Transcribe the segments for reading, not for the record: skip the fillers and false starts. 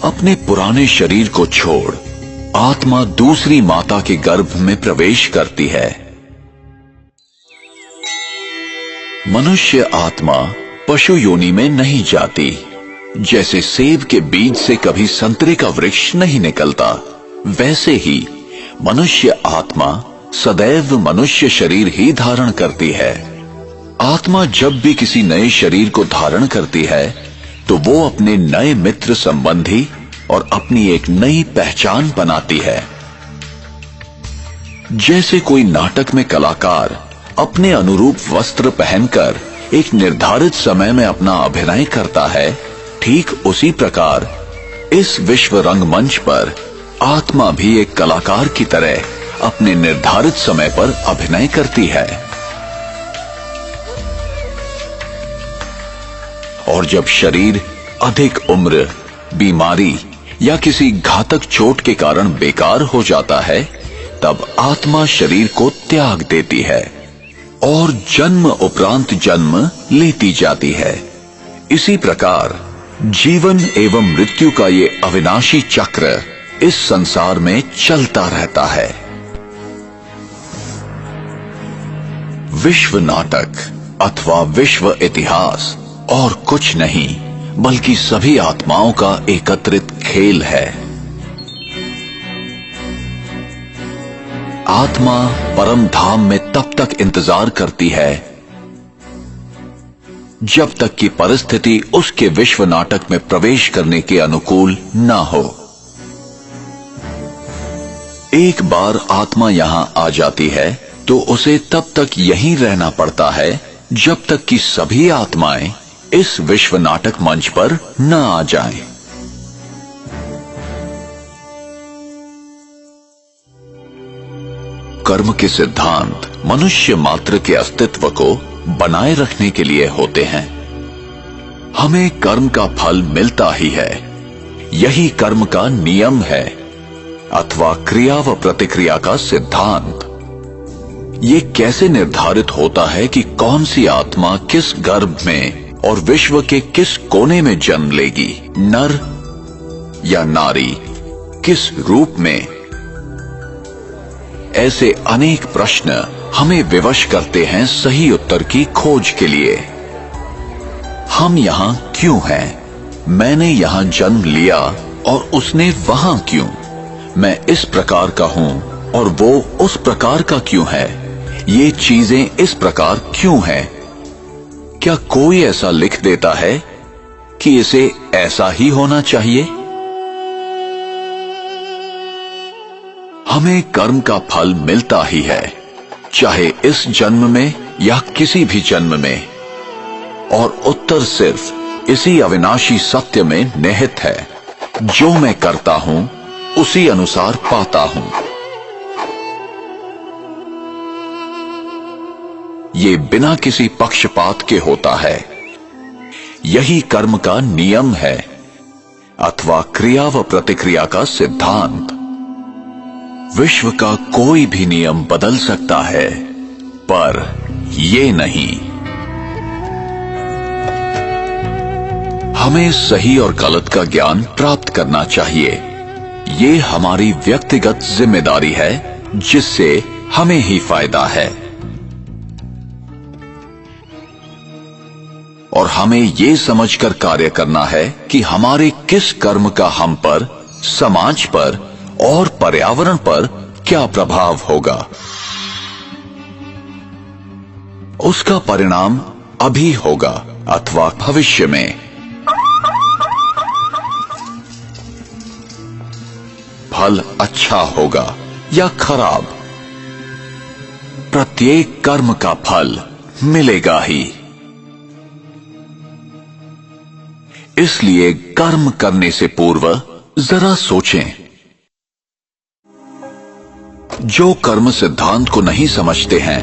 अपने पुराने शरीर को छोड़ आत्मा दूसरी माता के गर्भ में प्रवेश करती है। मनुष्य आत्मा पशु योनि में नहीं जाती। जैसे सेब के बीज से कभी संतरे का वृक्ष नहीं निकलता, वैसे ही मनुष्य आत्मा सदैव मनुष्य शरीर ही धारण करती है। आत्मा जब भी किसी नए शरीर को धारण करती है तो वो अपने नए मित्र संबंधी और अपनी एक नई पहचान बनाती है। जैसे कोई नाटक में कलाकार अपने अनुरूप वस्त्र पहनकर एक निर्धारित समय में अपना अभिनय करता है, ठीक उसी प्रकार इस विश्व रंगमंच पर आत्मा भी एक कलाकार की तरह अपने निर्धारित समय पर अभिनय करती है। और जब शरीर अधिक उम्र, बीमारी या किसी घातक चोट के कारण बेकार हो जाता है, तब आत्मा शरीर को त्याग देती है और जन्म उपरांत जन्म लेती जाती है। इसी प्रकार जीवन एवं मृत्यु का ये अविनाशी चक्र इस संसार में चलता रहता है। विश्व नाटक अथवा विश्व इतिहास और कुछ नहीं बल्कि सभी आत्माओं का एकत्रित खेल है। आत्मा परम धाम में तब तक इंतजार करती है जब तक कि परिस्थिति उसके विश्व नाटक में प्रवेश करने के अनुकूल ना हो। एक बार आत्मा यहां आ जाती है तो उसे तब तक यहीं रहना पड़ता है जब तक कि सभी आत्माएं इस विश्व नाटक मंच पर न आ जाएं। कर्म के सिद्धांत मनुष्य मात्र के अस्तित्व को बनाए रखने के लिए होते हैं। हमें कर्म का फल मिलता ही है, यही कर्म का नियम है अथवा क्रिया व प्रतिक्रिया का सिद्धांत। ये कैसे निर्धारित होता है कि कौन सी आत्मा किस गर्भ में और विश्व के किस कोने में जन्म लेगी, नर या नारी, किस रूप में? ऐसे अनेक प्रश्न हमें विवश करते हैं सही उत्तर की खोज के लिए। हम यहां क्यों हैं? मैंने यहां जन्म लिया और उसने वहां क्यों? मैं इस प्रकार का हूं और वो उस प्रकार का क्यों है? ये चीजें इस प्रकार क्यों हैं? क्या कोई ऐसा लिख देता है कि इसे ऐसा ही होना चाहिए? हमें कर्म का फल मिलता ही है, चाहे इस जन्म में या किसी भी जन्म में, और उत्तर सिर्फ इसी अविनाशी सत्य में निहित है। जो मैं करता हूं उसी अनुसार पाता हूं। ये बिना किसी पक्षपात के होता है। यही कर्म का नियम है अथवा क्रिया व प्रतिक्रिया का सिद्धांत। विश्व का कोई भी नियम बदल सकता है, पर ये नहीं। हमें सही और गलत का ज्ञान प्राप्त करना चाहिए। ये हमारी व्यक्तिगत जिम्मेदारी है जिससे हमें ही फायदा है। और हमें ये समझकर कार्य करना है कि हमारे किस कर्म का हम पर, समाज पर और पर्यावरण पर क्या प्रभाव होगा। उसका परिणाम अभी होगा अथवा भविष्य में। फल अच्छा होगा या खराब, प्रत्येक कर्म का फल मिलेगा ही। इसलिए कर्म करने से पूर्व जरा सोचें। जो कर्म सिद्धांत को नहीं समझते हैं,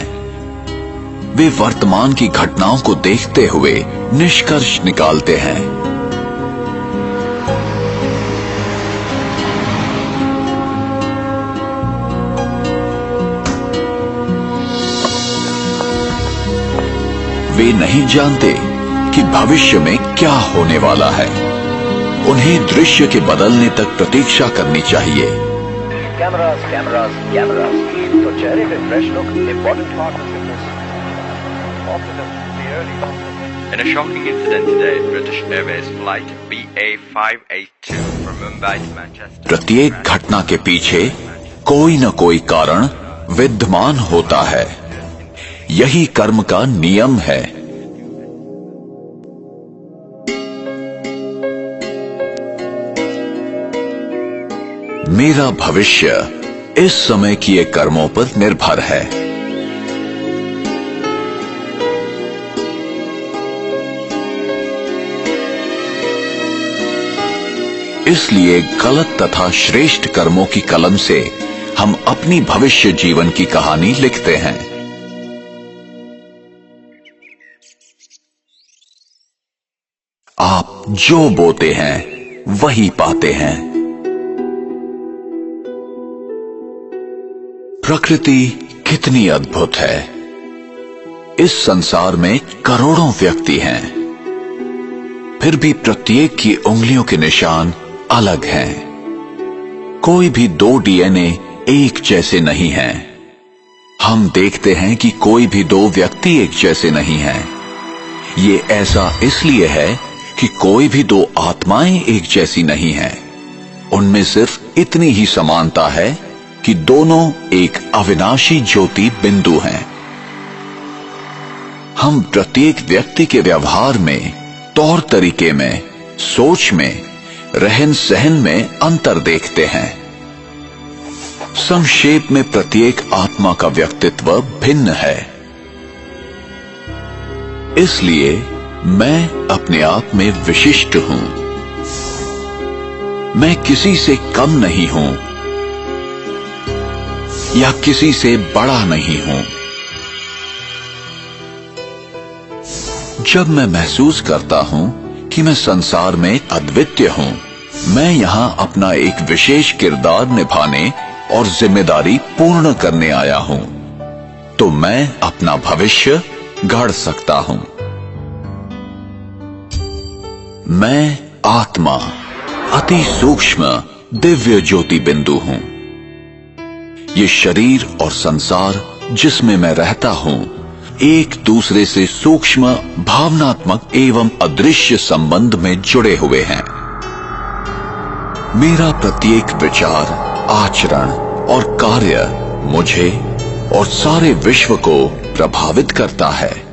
वे वर्तमान की घटनाओं को देखते हुए निष्कर्ष निकालते हैं। वे नहीं जानते कि भविष्य में क्या होने वाला है। उन्हें दृश्य के बदलने तक प्रतीक्षा करनी चाहिए। कैमरास कैमरास कैमरास, तो चेहरे पे fresh look important part of fitness. In a shocking incident today, British Airways flight BA582 from Mumbai to Manchester. प्रत्येक घटना के पीछे कोई न कोई कारण विद्यमान होता है। यही कर्म का नियम है। मेरा भविष्य इस समय किए कर्मों पर निर्भर है। इसलिए गलत तथा श्रेष्ठ कर्मों की कलम से हम अपनी भविष्य जीवन की कहानी लिखते हैं। आप जो बोते हैं वही पाते हैं। प्रकृति कितनी अद्भुत है। इस संसार में करोड़ों व्यक्ति हैं, फिर भी प्रत्येक की उंगलियों के निशान अलग हैं। कोई भी दो डीएनए एक जैसे नहीं हैं। हम देखते हैं कि कोई भी दो व्यक्ति एक जैसे नहीं हैं। ये ऐसा इसलिए है कि कोई भी दो आत्माएं एक जैसी नहीं हैं। उनमें सिर्फ इतनी ही समानता है कि दोनों एक अविनाशी ज्योति बिंदु हैं। हम प्रत्येक व्यक्ति के व्यवहार में, तौर तरीके में, सोच में, रहन सहन में अंतर देखते हैं। संक्षेप में प्रत्येक आत्मा का व्यक्तित्व भिन्न है। इसलिए मैं अपने आप में विशिष्ट हूं। मैं किसी से कम नहीं हूं या किसी से बड़ा नहीं हूं। जब मैं महसूस करता हूं कि मैं संसार में अद्वितीय हूं, मैं यहां अपना एक विशेष किरदार निभाने और जिम्मेदारी पूर्ण करने आया हूं, तो मैं अपना भविष्य गढ़ सकता हूं। मैं आत्मा, अति सूक्ष्म दिव्य ज्योति बिंदु हूं। ये शरीर और संसार जिसमें मैं रहता हूं, एक दूसरे से सूक्ष्म, भावनात्मक एवं अदृश्य संबंध में जुड़े हुए हैं। मेरा प्रत्येक विचार, आचरण और कार्य मुझे और सारे विश्व को प्रभावित करता है।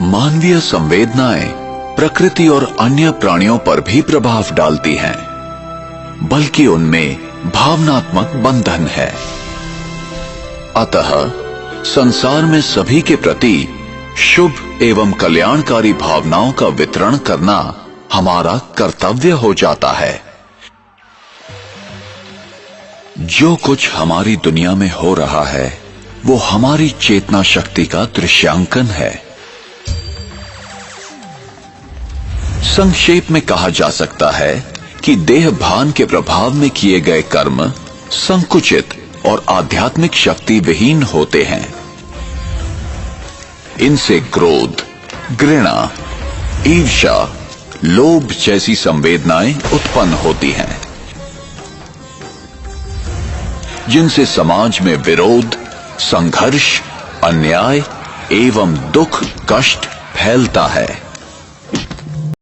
मानवीय संवेदनाएं प्रकृति और अन्य प्राणियों पर भी प्रभाव डालती हैं, बल्कि उनमें भावनात्मक बंधन है। अतः संसार में सभी के प्रति शुभ एवं कल्याणकारी भावनाओं का वितरण करना हमारा कर्तव्य हो जाता है। जो कुछ हमारी दुनिया में हो रहा है, वो हमारी चेतना शक्ति का दृश्यांकन है। संक्षेप में कहा जा सकता है कि देह भान के प्रभाव में किए गए कर्म संकुचित और आध्यात्मिक शक्ति विहीन होते हैं। इनसे क्रोध, घृणा, ईर्ष्या, लोभ जैसी संवेदनाएं उत्पन्न होती हैं, जिनसे समाज में विरोध, संघर्ष, अन्याय एवं दुख, कष्ट फैलता है।